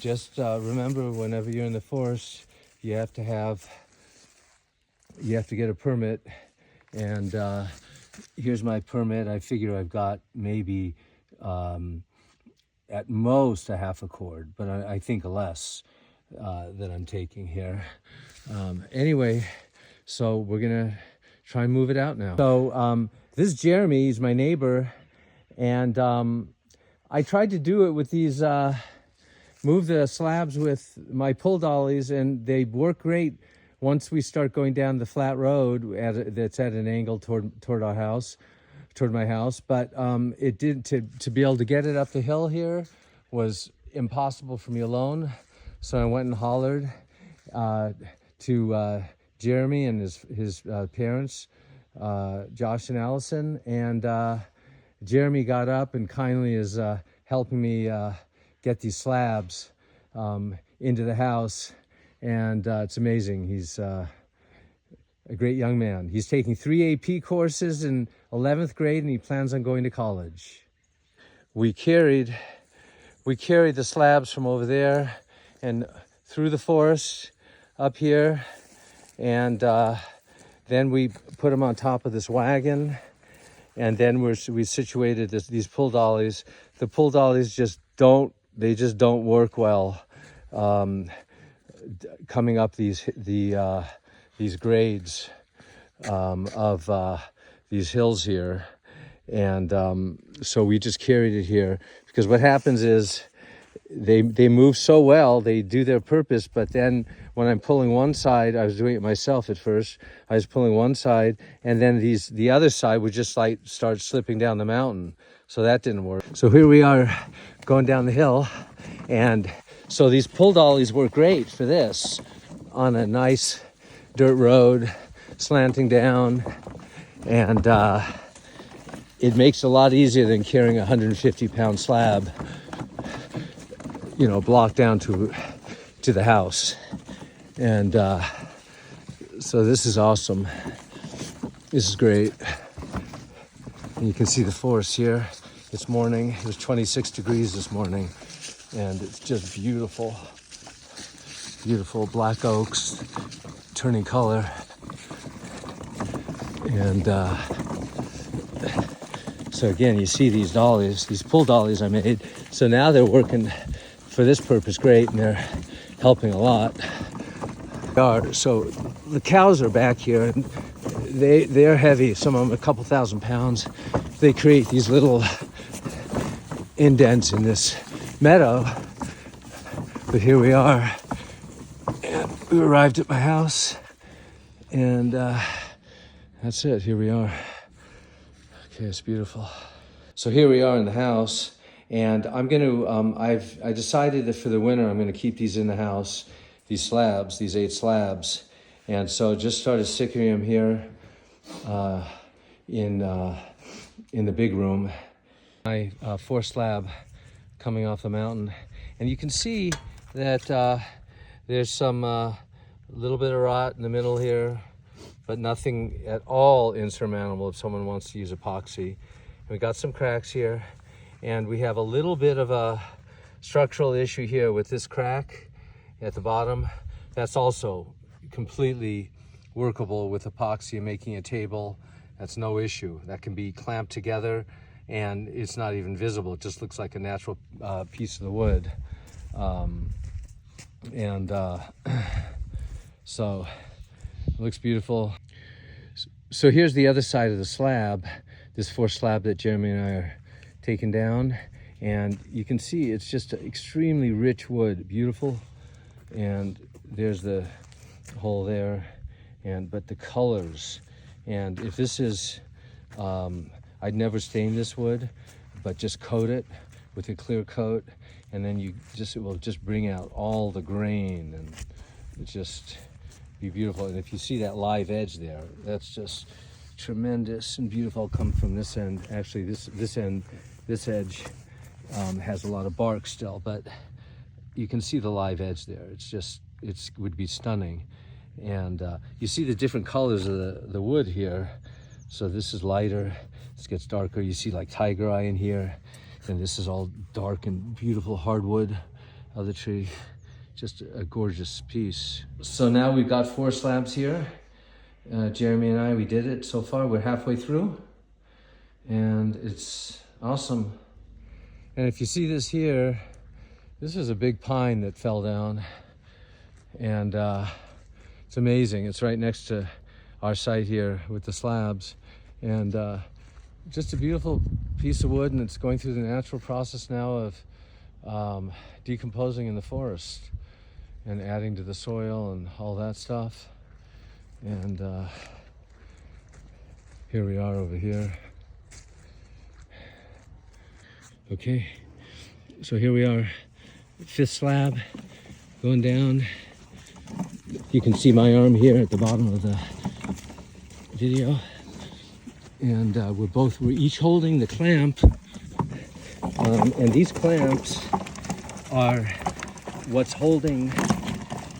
just remember, whenever you're in the forest, you have to get a permit. And here's my permit. I figure I've got maybe at most a half a cord, but I think less that I'm taking here. Anyway, so we're gonna try and move it out now. So this is Jeremy. He's my neighbor, and I tried to do it with these move the slabs with my pull dollies, and they work great once we start going down the flat road that's at an angle toward our house, toward my house. But it did to be able to get it up the hill here was impossible for me alone. So I went and hollered to Jeremy and his parents, Josh and Allison, and Jeremy got up and kindly is helping me get these slabs into the house, and it's amazing. He's a great young man. He's taking 3 AP courses in 11th grade, and he plans on going to college. We carried the slabs from over there and through the forest up here, and then we put them on top of this wagon, and then we situated these pull dollies. The pull dollies just don't work well coming up these grades of these hills here. And so we just carried it here, because what happens is they move so well, they do their purpose, but then when I'm pulling one side, I was doing it myself at first, I was pulling one side, and then the other side would just like start slipping down the mountain. So that didn't work. So here we are going down the hill, and so these pull dollies work great for this on a nice dirt road slanting down, and it makes it a lot easier than carrying a 150-pound slab, blocked down to the house. And so this is awesome. This is great. And you can see the forest here. It's morning. It was 26 degrees this morning, and it's just beautiful. Beautiful black oaks turning color. And so again, you see these dollies, these pull dollies I made. So now they're working for this purpose great, and they're helping a lot. So the cows are back here, and they're heavy, some of them a couple thousand pounds. They create these little indents in this meadow. But here we are, and we arrived at my house, and that's it. Here we are. Okay, it's beautiful. So here we are in the house, and I'm going to, I decided that for the winter I'm going to keep these in the house, these slabs, these 8 slabs. And so just started sticking them here in the big room. My 4th slab coming off the mountain, and you can see that there's some little bit of rot in the middle here, but nothing at all insurmountable if someone wants to use epoxy. And we got some cracks here, and we have a little bit of a structural issue here with this crack at the bottom. That's also completely workable with epoxy and making a table. That's no issue. That can be clamped together, and it's not even visible. It just looks like a natural piece of the wood. So it looks beautiful. So here's the other side of the slab, this 4th slab that Jeremy and I are taking down. And you can see it's just an extremely rich wood, beautiful. And there's the hole there, but the colors. And if this is, I'd never stain this wood, but just coat it with a clear coat, and then it will just bring out all the grain, and it just be beautiful. And if you see that live edge there, that's just tremendous and beautiful. I'll come from this end. Actually, this edge has a lot of bark still, but you can see the live edge there. It would be stunning. And you see the different colors of the wood here. So this is lighter, this gets darker. You see like tiger eye in here, and this is all dark and beautiful hardwood. of the tree. Just a gorgeous piece. So now we've got 4 slabs here. Jeremy and I, we did it so far. We're halfway through and it's awesome. And if you see this here, this is a big pine that fell down, and it's amazing. It's right next to our site here with the slabs, and just a beautiful piece of wood, and it's going through the natural process now of decomposing in the forest and adding to the soil and all that stuff. And here we are over here. Okay, so here we are, 5th slab going down. You can see my arm here at the bottom of the video, and we're each holding the clamp, and these clamps are what's holding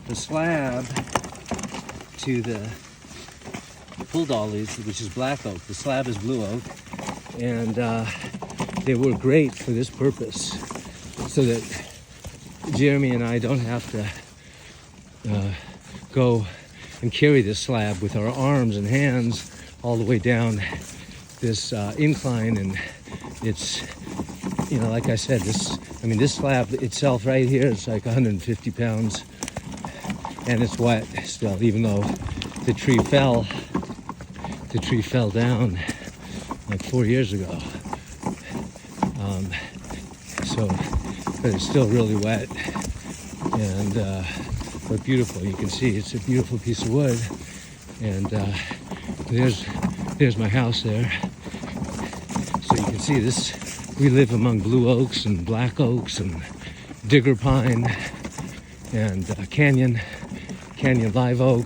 the slab to the pull dollies, which is black oak. The slab is blue oak, and they were great for this purpose, so that Jeremy and I don't have to go and carry this slab with our arms and hands all the way down this incline. And it's, you know, like I said, this slab itself right here is like 150 pounds, and it's wet still, even though the tree fell down like 4 years ago. But it's still really wet, and but beautiful. You can see it's a beautiful piece of wood, and there's my house there. So you can see this. We live among blue oaks and black oaks and digger pine and canyon live oak.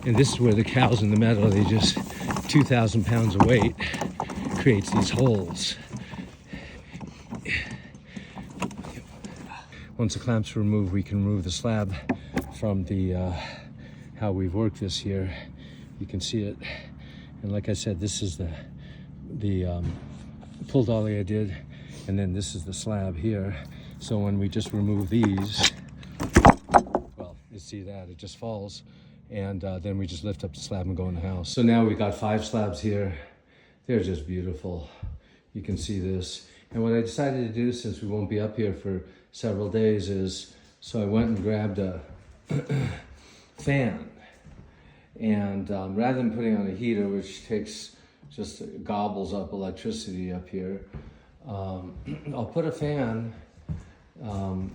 And this is where the cows in the meadow, they just 2,000 pounds of weight creates these holes. Once the clamps are removed, we can remove the slab from the how we've worked this here. You can see it. And like I said, this is the pull dolly I did, and then this is the slab here. So when we just remove these, well, you see that it just falls. And then we just lift up the slab and go in the house. So now we got 5 slabs here. They're just beautiful. You can see this. And what I decided to do, since we won't be up here for several days, is, so I went and grabbed a fan. And rather than putting on a heater, which just gobbles up electricity up here, I'll put a fan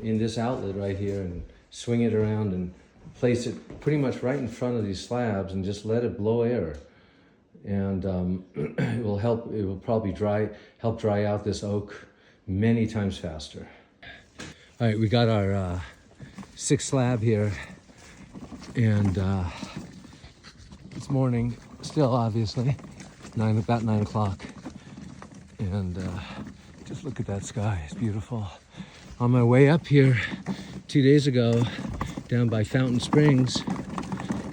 in this outlet right here and swing it around and place it pretty much right in front of these slabs and just let it blow air, and it will probably help dry out this oak many times faster. All right, we got our 6th slab here, and it's morning still, obviously, about 9 o'clock, and just look at that sky. It's beautiful. On my way up here 2 days ago, down by Fountain Springs,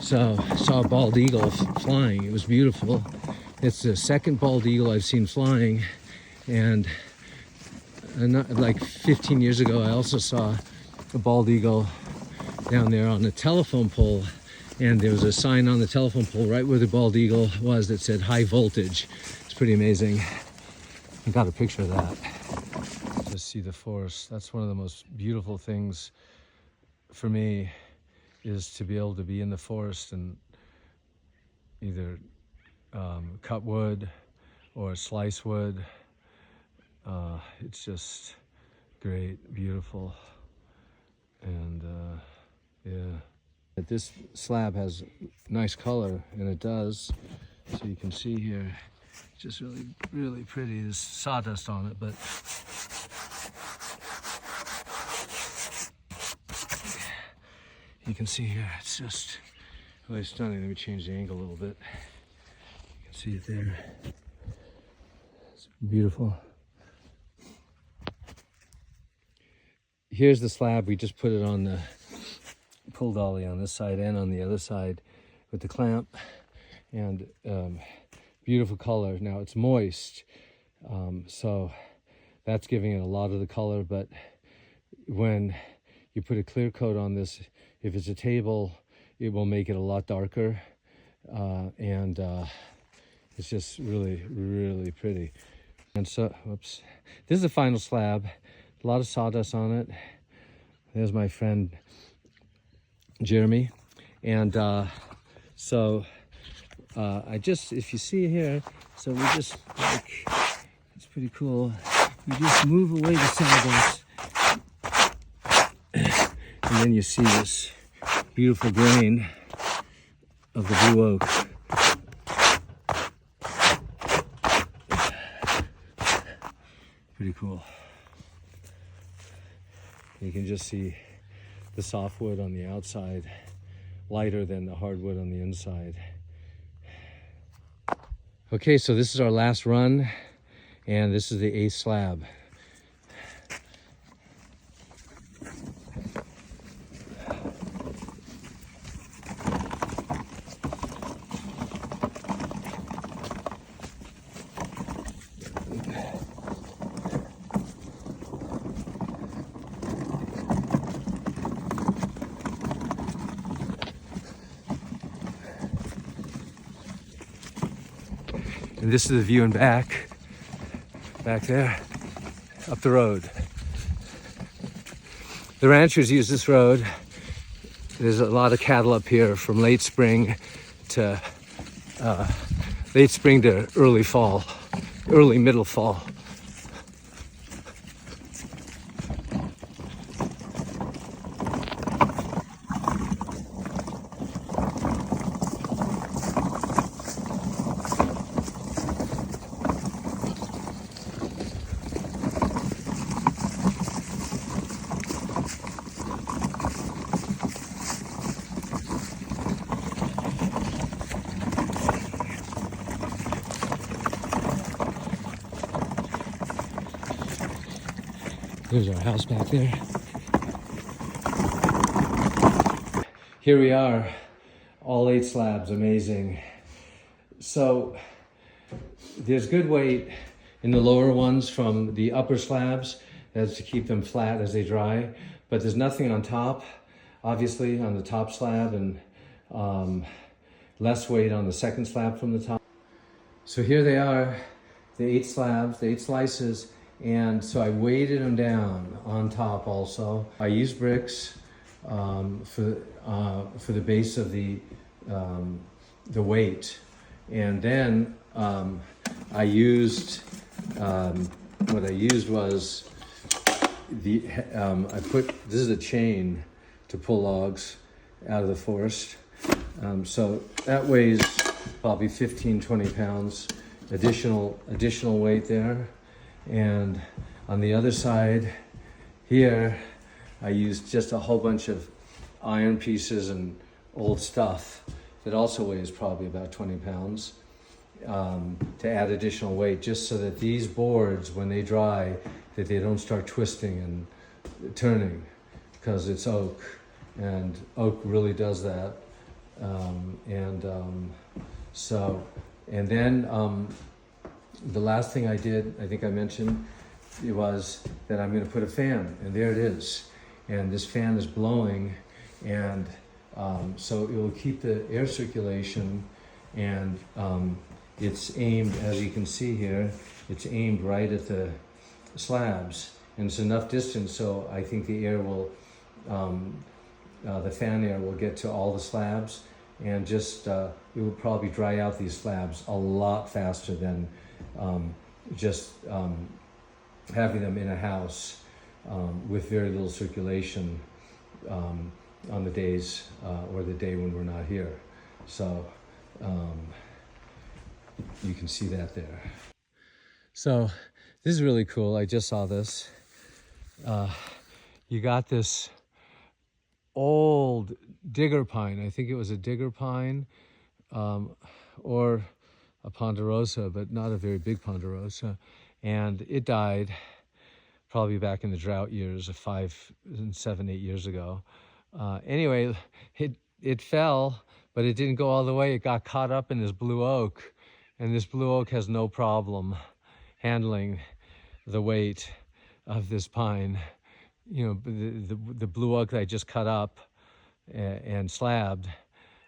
so I saw a bald eagle flying. It was beautiful. It's the 2nd bald eagle I've seen flying, and like 15 years ago I also saw a bald eagle down there on the telephone pole, and there was a sign on the telephone pole right where the bald eagle was that said high voltage. It's pretty amazing. I got a picture of that. Just see the forest. That's one of the most beautiful things for me, is to be able to be in the forest and either cut wood or slice wood. It's just great, beautiful, and yeah. This slab has nice color, and it does. So you can see here, it's just really, really pretty. There's sawdust on it, but you can see here, it's just really stunning. Let me change the angle a little bit. You can see it there. It's beautiful. Here's the slab. We just put it on the pull dolly on this side and on the other side. with the clamp, and beautiful color. Now it's moist, so that's giving it a lot of the color, but when you put a clear coat on this, if it's a table, it will make it a lot darker, and it's just really, really pretty. And so, whoops, this is the final slab. A lot of sawdust on it. There's my friend Jeremy, and so if you see here, so we just like, it's pretty cool. You just move away the sawdust, and then you see this beautiful grain of the blue oak. Pretty cool. You can just see the softwood on the outside, lighter than the hardwood on the inside. Okay, so this is our last run, and this is the 8th slab. And this is the view and back there, up the road. The ranchers use this road. There's a lot of cattle up here from late spring to early fall, early middle fall. There's our house back there. Here we are, all 8 slabs, amazing. So there's good weight in the lower ones from the upper slabs. That's to keep them flat as they dry, but there's nothing on top, obviously, on the top slab, and less weight on the second slab from the top. So here they are, the 8 slabs, the 8 slices. And so I weighted them down on top also. I used bricks for the base of the weight. And then I used, what I used was this is a chain to pull logs out of the forest. So that weighs probably 15, 20 pounds, additional weight there. And on the other side here, I used just a whole bunch of iron pieces and old stuff that also weighs probably about 20 pounds to add additional weight, just so that these boards, when they dry, that they don't start twisting and turning, because it's oak, and oak really does that. And then the last thing I did, I think I mentioned, it was that I'm going to put a fan, and there it is. And this fan is blowing, and so it will keep the air circulation, and it's aimed, as you can see here, it's aimed right at the slabs, and it's enough distance so I think the air will, the fan air will get to all the slabs, and just it will probably dry out these slabs a lot faster than having them in a house with very little circulation on the days or the day when we're not here. So you can see that there. So this is really cool. I just saw this. You got this old digger pine. I think it was a digger pine or a ponderosa, but not a very big ponderosa. And it died probably back in the drought years, 5, 7, 8 years ago. Anyway, it fell, but it didn't go all the way. It got caught up in this blue oak, and this blue oak has no problem handling the weight of this pine. You know, the blue oak that I just cut up and slabbed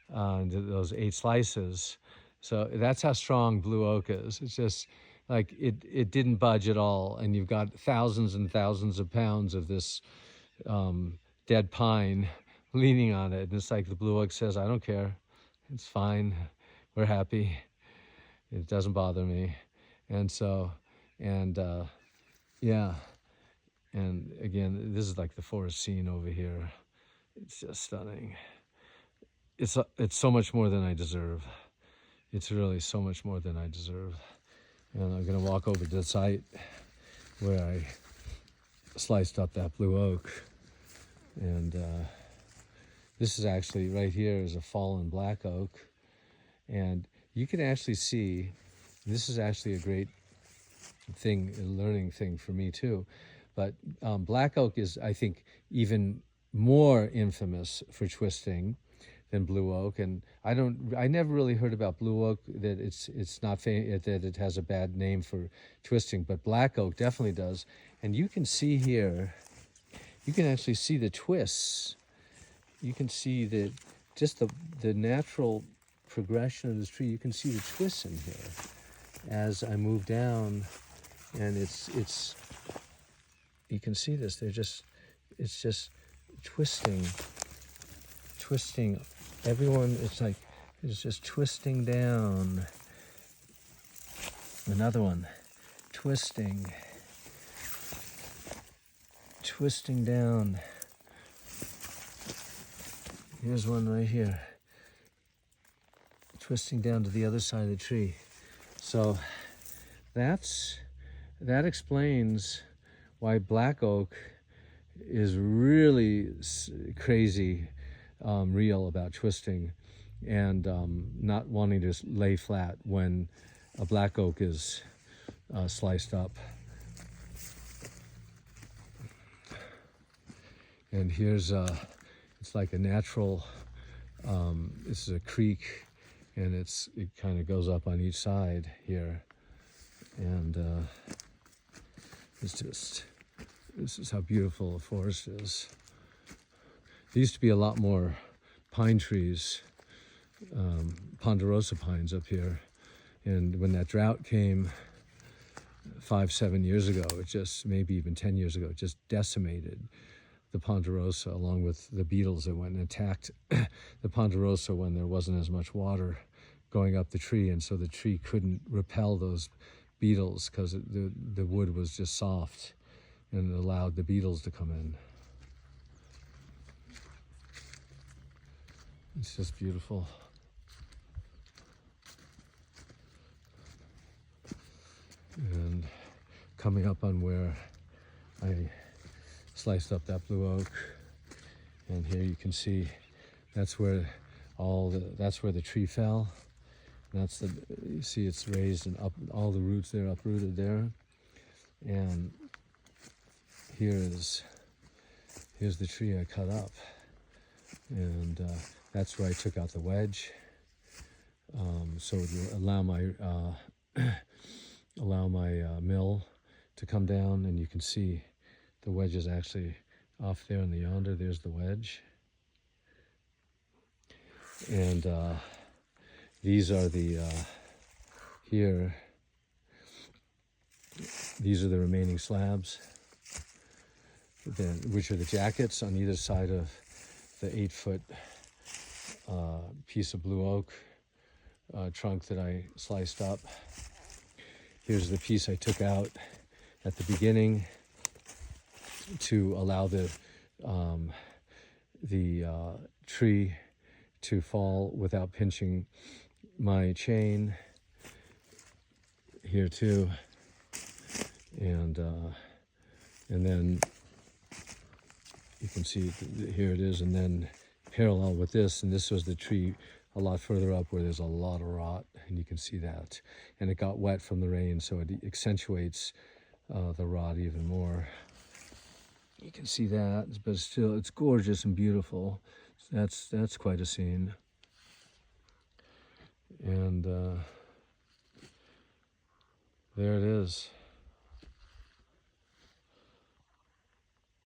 those 8 slices. So that's how strong blue oak is. It's just like it didn't budge at all, and you've got thousands and thousands of pounds of this dead pine leaning on it, and it's like the blue oak says, I don't care, it's fine, we're happy, it doesn't bother me. And so, and yeah, and again, this is like the forest scene over here. It's just stunning. It's so much more than I deserve. It's really so much more than I deserve. And I'm gonna walk over to the site where I sliced up that blue oak. And this is actually, right here is a fallen black oak. And you can actually see, this is actually a great thing, a learning thing for me too. But black oak is, I think, even more infamous for twisting than blue oak. And I never really heard about blue oak, that it's not that it has a bad name for twisting, but black oak definitely does. And you can see here, you can actually see the twists. You can see that just the natural progression of this tree. You can see the twists in here as I move down, and it's you can see this. It's just twisting. Everyone, it's just twisting down. Another one, twisting down. Here's one right here, twisting down to the other side of the tree. So that explains why black oak is really crazy real about twisting and not wanting to lay flat when a black oak is sliced up. And here's it's like a natural, this is a creek, and it kind of goes up on each side here. And this is how beautiful a forest is. There used to be a lot more pine trees, ponderosa pines up here. And when that drought came 5-7 years ago, it just, maybe even 10 years ago, it just decimated the ponderosa, along with the beetles that went and attacked the ponderosa when there wasn't as much water going up the tree. And so the tree couldn't repel those beetles because the wood was just soft, and it allowed the beetles to come in. It's just beautiful. And coming up on where I sliced up that blue oak, and here you can see that's where that's where the tree fell. And you see it's raised and up, all the roots there uprooted there. And here's the tree I cut up, and that's where I took out the wedge, so it would allow my mill to come down. And you can see the wedge is actually off there in the yonder. There's the wedge. And these are the here. These are the remaining slabs, which are the jackets on either side of the 8-foot piece of blue oak trunk that I sliced up. Here's the piece I took out at the beginning to allow the tree to fall without pinching my chain. Here too, and then you can see here it is, and then parallel with this, and this was the tree a lot further up where there's a lot of rot, and you can see that, and it got wet from the rain, so it accentuates the rot even more. You can see that, but still it's gorgeous and beautiful. That's quite a scene. And there it is.